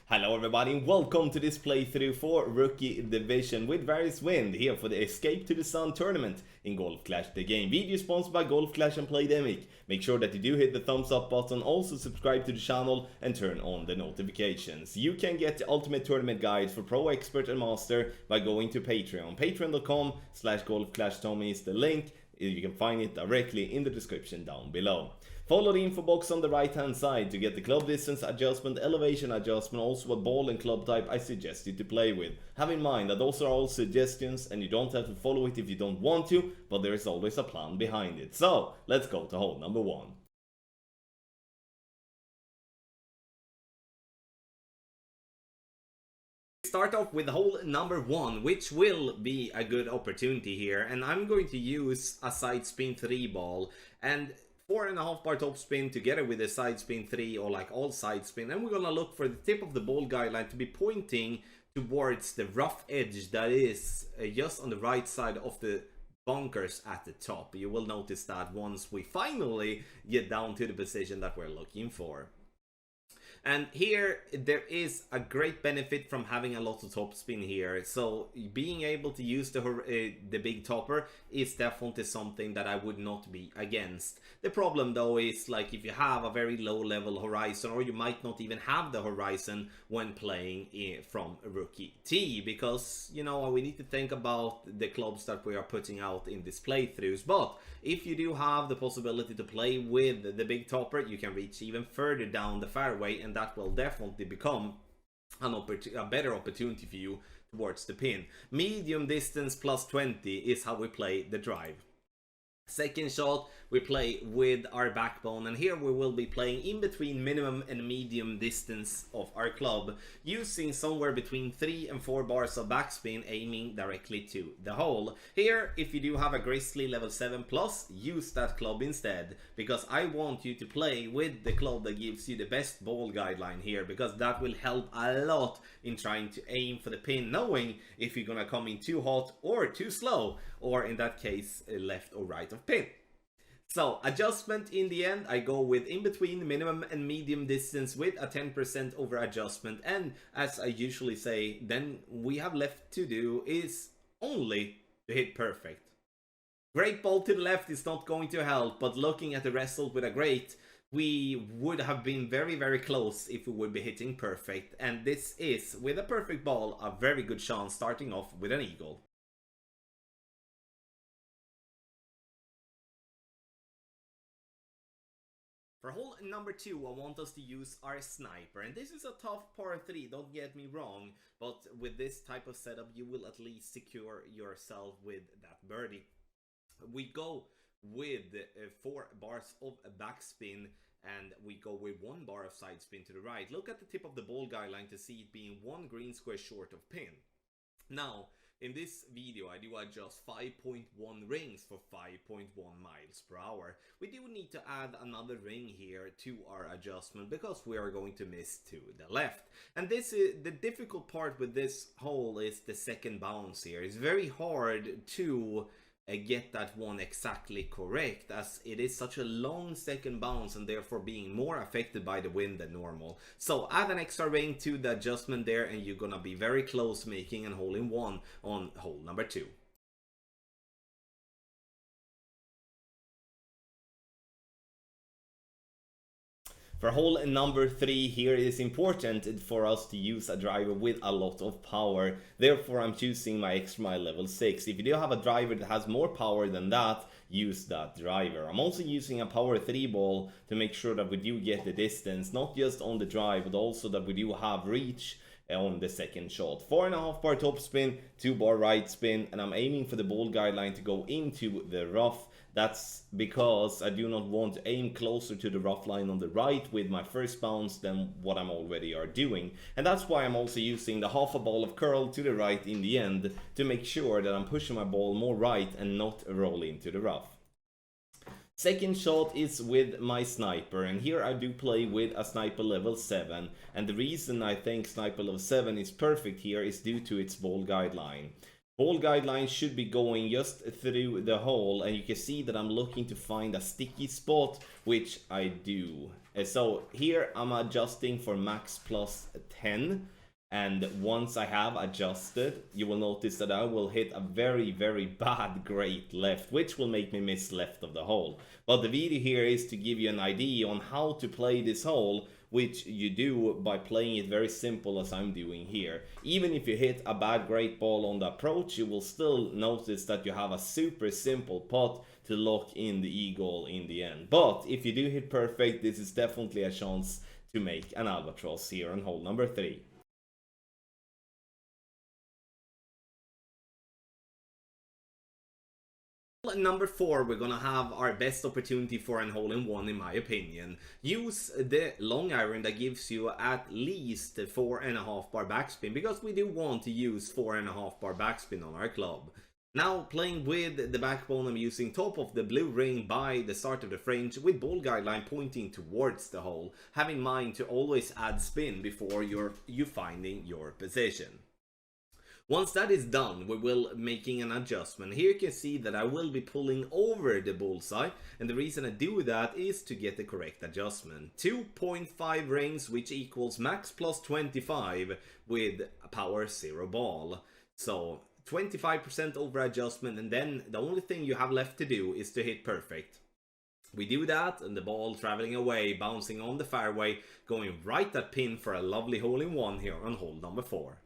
Hello everybody and welcome to this playthrough for Rookie Division with Various Wind here for the Escape to the Sun tournament in Golf Clash the game. Video sponsored by Golf Clash and Playdemic. Make sure that you do hit the thumbs up button, also subscribe to the channel and turn on the notifications. You can get the ultimate tournament guide for Pro, Expert and Master by going to Patreon. Patreon.com/GolfClashTommy is the link. You can find it directly in the description down below. Follow the info box on the right hand side to get the club distance adjustment, elevation adjustment, also what ball and club type I suggest you to play with. Have in mind that those are all suggestions and you don't have to follow it if you don't want to, but there is always a plan behind it. So, let's go to hole number 1. Start off with hole number 1, which will be a good opportunity here, and I'm going to use a side spin 3 ball and 4.5 bar top spin together with a side spin 3 or like all side spin, and we're gonna look for the tip of the ball guideline to be pointing towards the rough edge that is just on the right side of the bunkers at the top. You will notice that once we finally get down to the position that we're looking for. And here there is a great benefit from having a lot of topspin here, so being able to use the big topper is definitely something that I would not be against. The problem though is, like, if you have a very low level horizon, or you might not even have the horizon when playing from rookie tee, because you know we need to think about the clubs that we are putting out in these playthroughs. But if you do have the possibility to play with the big topper, you can reach even further down the fairway, and that will definitely become a better opportunity for you towards the pin. Medium distance plus 20 is how we play the drive. Second shot, we play with our backbone, and here we will be playing in between minimum and medium distance of our club, using somewhere between 3 and 4 bars of backspin, aiming directly to the hole. Here, if you do have a Grizzly level 7 plus, use that club instead, because I want you to play with the club that gives you the best ball guideline here, because that will help a lot in trying to aim for the pin, knowing if you're gonna come in too hot or too slow, or in that case left or right of pin. So adjustment, in the end I go with in between minimum and medium distance with a 10% over adjustment, and as I usually say, then we have left to do is only to hit perfect. Great ball to the left is not going to help, but looking at the result with a great, we would have been very close if we would be hitting perfect, and this is, with a perfect ball, a very good chance starting off with an eagle. For hole number 2, I want us to use our sniper, and this is a tough par 3, don't get me wrong, but with this type of setup you will at least secure yourself with that birdie. We go with 4 bars of backspin, and we go with 1 bar of side spin to the right. Look at the tip of the ball guideline to see it being 1 green square short of pin. Now, in this video I do adjust 5.1 rings for 5.1 miles per hour. We do need to add another ring here to our adjustment because we are going to miss to the left. And this is the difficult part with this hole, is the second bounce here. It's very hard to get that one exactly correct, as it is such a long second bounce and therefore being more affected by the wind than normal. So add an extra ring to the adjustment there, and you're gonna be very close making a hole in one on hole number 2. For hole number 3, here it is important for us to use a driver with a lot of power. Therefore, I'm choosing my extra mile level 6. If you do have a driver that has more power than that, use that driver. I'm also using a power 3 ball to make sure that we do get the distance, not just on the drive, but also that we do have reach on the second shot. 4.5 bar top spin, 2 bar right spin, and I'm aiming for the ball guideline to go into the rough. That's because I do not want to aim closer to the rough line on the right with my first bounce than what I'm already are doing. And that's why I'm also using the half a ball of curl to the right in the end, to make sure that I'm pushing my ball more right and not roll into the rough. Second shot is with my sniper, and here I do play with a sniper level 7, and the reason I think sniper level 7 is perfect here is due to its ball guideline. Ball guideline should be going just through the hole, and you can see that I'm looking to find a sticky spot, which I do. So here I'm adjusting for max plus 10, and once I have adjusted, you will notice that I will hit a very bad great left, which will make me miss left of the hole. But the video here is to give you an idea on how to play this hole, which you do by playing it very simple as I'm doing here. Even if you hit a bad great ball on the approach, you will still notice that you have a super simple putt to lock in the eagle in the end. But if you do hit perfect, this is definitely a chance to make an albatross here on hole number 3. Number 4, we're gonna have our best opportunity for an hole-in-one, in my opinion. Use the long iron that gives you at least 4.5 bar backspin, because we do want to use 4.5 bar backspin on our club. Now, playing with the backbone, I'm using top of the blue ring by the start of the fringe with ball guideline pointing towards the hole, having in mind to always add spin before you finding your position. Once that is done, we will making an adjustment. Here you can see that I will be pulling over the bullseye, and the reason I do that is to get the correct adjustment. 2.5 rings, which equals max plus 25 with power 0 ball. So 25% over adjustment, and then the only thing you have left to do is to hit perfect. We do that, and the ball traveling away, bouncing on the fairway, going right at pin for a lovely hole-in-one here on hole number 4.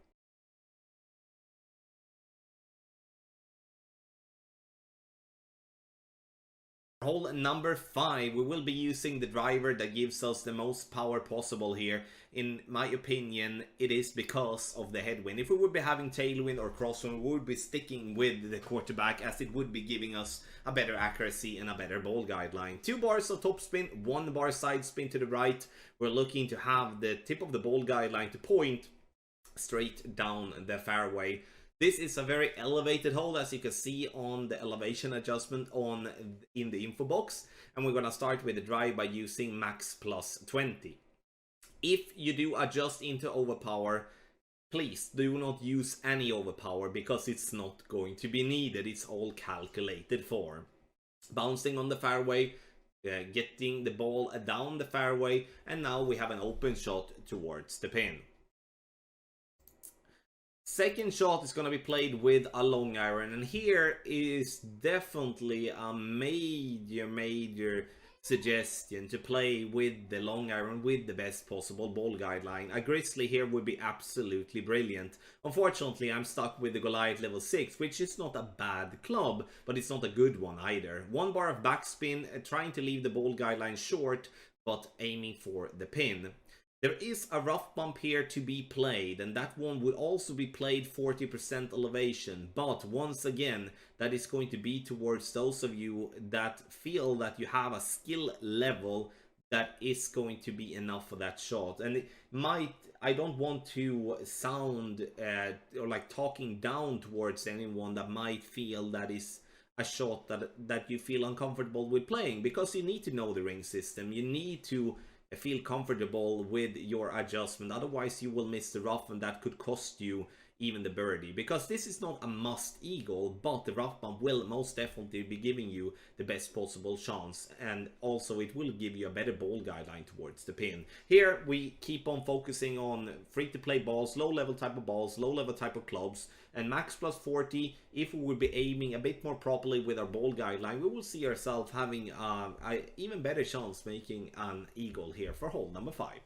Hole number 5, we will be using the driver that gives us the most power possible here. In my opinion, it is because of the headwind. If we would be having tailwind or crosswind, we would be sticking with the quarterback, as it would be giving us a better accuracy and a better ball guideline. 2 bars of topspin, 1 bar side spin to the right. We're looking to have the tip of the ball guideline to point straight down the fairway. This is a very elevated hole, as you can see on the elevation adjustment in the info box, and we're gonna start with the drive by using max plus 20. If you do adjust into overpower, please do not use any overpower, because it's not going to be needed. It's all calculated for. Bouncing on the fairway, getting the ball down the fairway, and now we have an open shot towards the pin. Second shot is going to be played with a long iron, and here is definitely a major suggestion to play with the long iron with the best possible ball guideline. A grizzly here would be absolutely brilliant. Unfortunately, I'm stuck with the Goliath level 6, which is not a bad club, but it's not a good one either. 1 bar of backspin, trying to leave the ball guideline short, but aiming for the pin. There is a rough bump here to be played, and that one would also be played 40% elevation, but once again, that is going to be towards those of you that feel that you have a skill level that is going to be enough for that shot. And it might, I don't want to sound or like talking down towards anyone that might feel that is a shot that you feel uncomfortable with playing, because you need to know the ring system. You need to feel comfortable with your adjustment, otherwise you will miss the rough, and that could cost you even the birdie, because this is not a must eagle, but the rough bump will most definitely be giving you the best possible chance, and also it will give you a better ball guideline towards the pin. Here we keep on focusing on free-to-play balls, low-level type of balls, low-level type of clubs, and max plus 40. If we would be aiming a bit more properly with our ball guideline, we will see ourselves having an even better chance making an eagle here for hole number 5.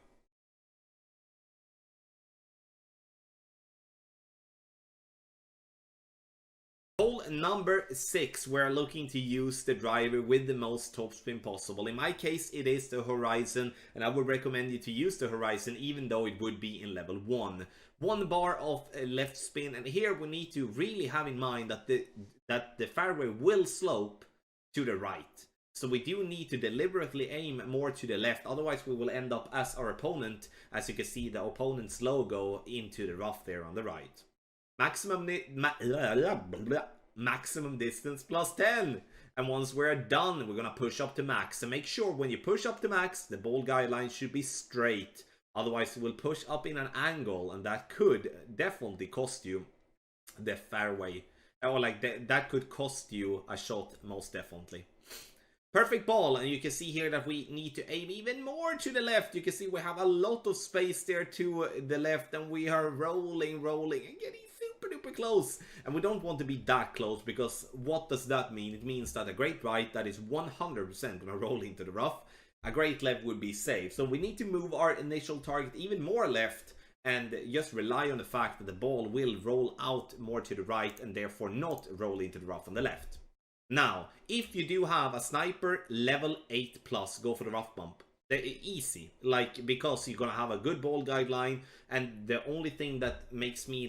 Hole number 6, we're looking to use the driver with the most topspin possible. In my case, it is the Horizon, and I would recommend you to use the Horizon even though it would be in level 1. 1 bar of left spin, and here we need to really have in mind that the fairway will slope to the right. So we do need to deliberately aim more to the left, otherwise we will end up as our opponent, as you can see the opponent's logo into the rough there on the right. Maximum distance plus 10, and once we're done, we're gonna push up to max. So make sure when you push up to max, the ball guideline should be straight, otherwise it will push up in an angle, and that could definitely cost you the fairway or like that could cost you a shot, most definitely. Perfect ball, and you can see here that we need to aim even more to the left. You can see we have a lot of space there to the left, and we are rolling, and getting super duper close. And we don't want to be that close, because what does that mean? It means that a great right that is 100% gonna roll into the rough, a great left would be safe. So we need to move our initial target even more left, and just rely on the fact that the ball will roll out more to the right, and therefore not roll into the rough on the left. Now, if you do have a sniper level 8 plus, go for the rough bump. They're easy, like, because you're gonna have a good ball guideline, and the only thing that makes me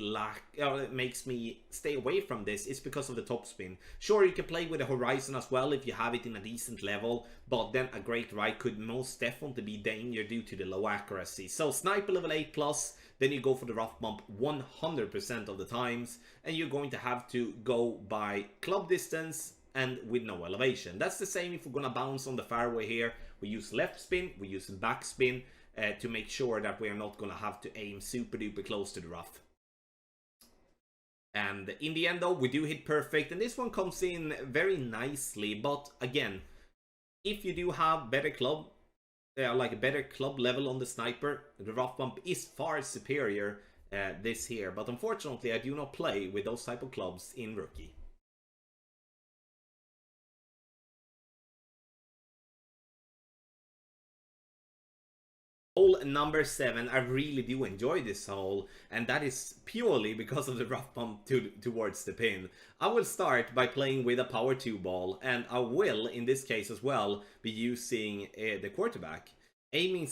makes me stay away from this is because of the topspin. Sure, you can play with the horizon as well if you have it in a decent level, but then a great right could most definitely be danger due to the low accuracy. So sniper level 8 plus, then you go for the rough bump 100% of the times, and you're going to have to go by club distance and with no elevation. That's the same if we're gonna bounce on the fairway here. We use left spin, we use back spin to make sure that we are not gonna have to aim super duper close to the rough. And in the end though, we do hit perfect, and this one comes in very nicely. But again, if you do have better club, like a better club level on the sniper, the rough bump is far superior this here. But unfortunately, I do not play with those type of clubs in Rookie. Hole number 7, I really do enjoy this hole, and that is purely because of the rough bump towards the pin. I will start by playing with a power 2 ball, and I will, in this case as well, be using the quarterback. Aiming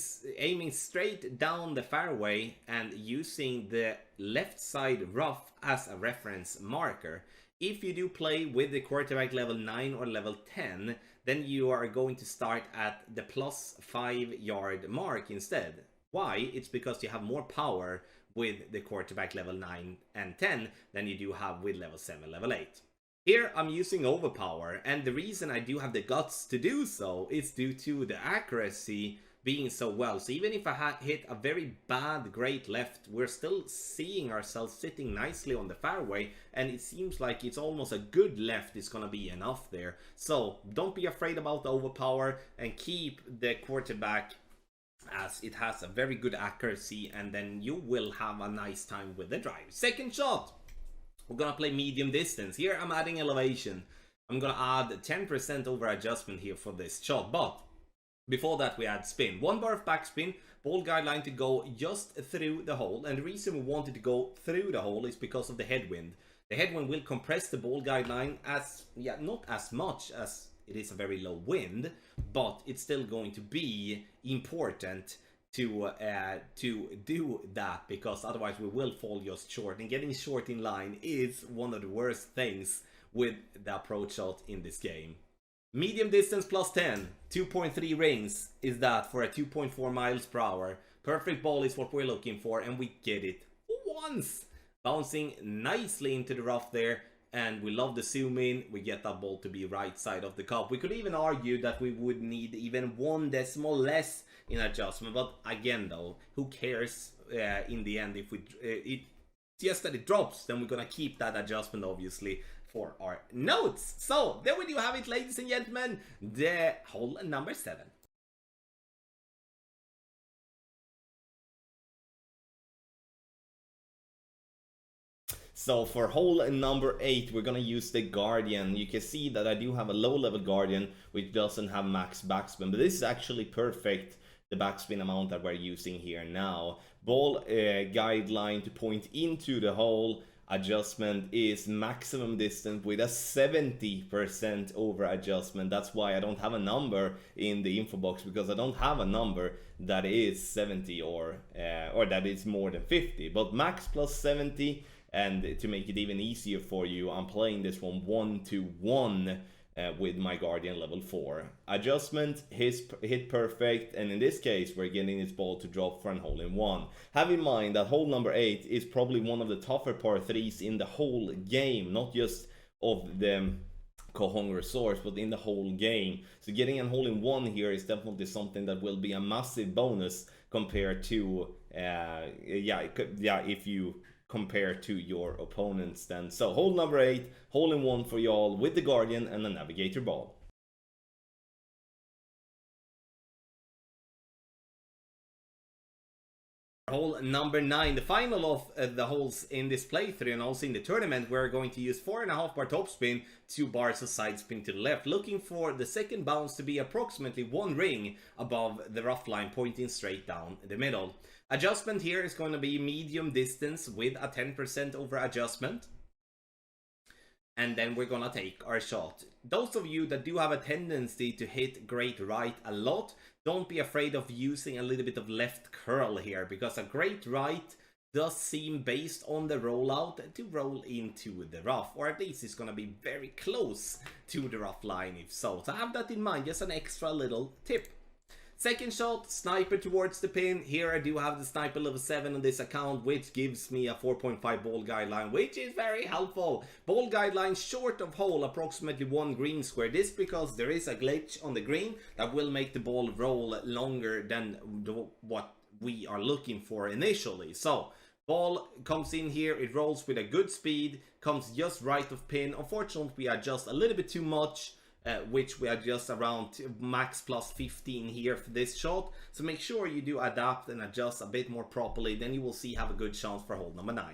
straight down the fairway and using the left side rough as a reference marker. If you do play with the quarterback level 9 or level 10, then you are going to start at the plus 5 yard mark instead. Why? It's because you have more power with the quarterback level 9 and 10 than you do have with level 7, level 8. Here I'm using overpower, and the reason I do have the guts to do so is due to the accuracy being so well. So even if I hit a very bad great left, we're still seeing ourselves sitting nicely on the fairway, and it seems like it's almost a good left is gonna be enough there. So don't be afraid about the overpower, and keep the quarterback as it has a very good accuracy, and then you will have a nice time with the drive. Second shot, we're gonna play medium distance. Here I'm adding elevation. I'm gonna add 10% over adjustment here for this shot, but before that we add spin. 1 bar of backspin, ball guideline to go just through the hole, and the reason we wanted to go through the hole is because of the headwind. The headwind will compress the ball guideline as, not as much as it is a very low wind, but it's still going to be important to do that, because otherwise we will fall just short, and getting short in line is one of the worst things with the approach shot in this game. Medium distance plus 10, 2.3 rings is that for a 2.4 miles per hour. Perfect ball is what we're looking for, and we get it once. Bouncing nicely into the rough there, and we love the zoom in. We get that ball to be right side of the cup. We could even argue that we would need even 1 decimal less in adjustment, but again though, who cares in the end if it's just that it drops, then we're gonna keep that adjustment obviously for our notes. So there we do have it, ladies and gentlemen, the hole number 7. So for hole number 8, we're gonna use the Guardian. You can see that I do have a low level Guardian which doesn't have max backspin, but this is actually perfect, the backspin amount that we're using here now. Ball guideline to point into the hole. Adjustment is maximum distance with a 70% over adjustment. That's why I don't have a number in the info box, because I don't have a number that is 70 or that is more than 50. But max plus 70, and to make it even easier for you, I'm playing this one 1-to-1 with my Guardian level 4. Adjustment hit perfect, and in this case we're getting this ball to drop for an hole in 1. Have in mind that hole number 8 is probably one of the tougher par 3s in the whole game, not just of the Koh Hong Resorts, but in the whole game. So getting a hole in 1 here is definitely something that will be a massive bonus compared to if you compared to your opponents then. So hole number 8, hole in one for y'all with the Guardian and the Navigator ball. Hole number 9, the final of the holes in this playthrough and also in the tournament. We're going to use 4.5 bar topspin, 2 bars of side spin to the left, looking for the second bounce to be approximately 1 ring above the rough line, pointing straight down the middle. Adjustment here is going to be medium distance with a 10% over adjustment. And then we're gonna take our shot. Those of you that do have a tendency to hit great right a lot, don't be afraid of using a little bit of left curl here, because a great right does seem, based on the rollout, to roll into the rough, or at least it's gonna be very close to the rough line if so. So have that in mind, just an extra little tip. Second shot, sniper towards the pin. Here I do have the sniper level 7 on this account, which gives me a 4.5 ball guideline, which is very helpful. Ball guideline short of hole, approximately 1 green square. This because there is a glitch on the green that will make the ball roll longer than what we are looking for initially. So ball comes in here, it rolls with a good speed, comes just right of pin. Unfortunately, we adjust a little bit too much, which we adjust around max plus 15 here for this shot. So make sure you do adapt and adjust a bit more properly, then you will see have a good chance for hole number 9.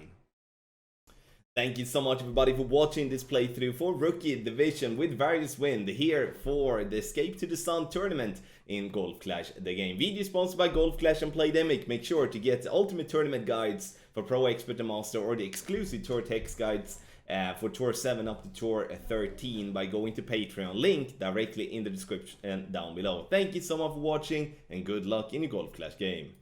Thank you so much everybody for watching this playthrough for Rookie Division with Various Wind here for the Escape to the Sun tournament in Golf Clash the game. Video sponsored by Golf Clash and Playdemic. Make sure to get the ultimate tournament guides for Pro, Expert and Master, or the exclusive tour text guides for Tour 7 up to Tour 13 by going to Patreon, link directly in the description down below. Thank you so much for watching and good luck in your Golf Clash game.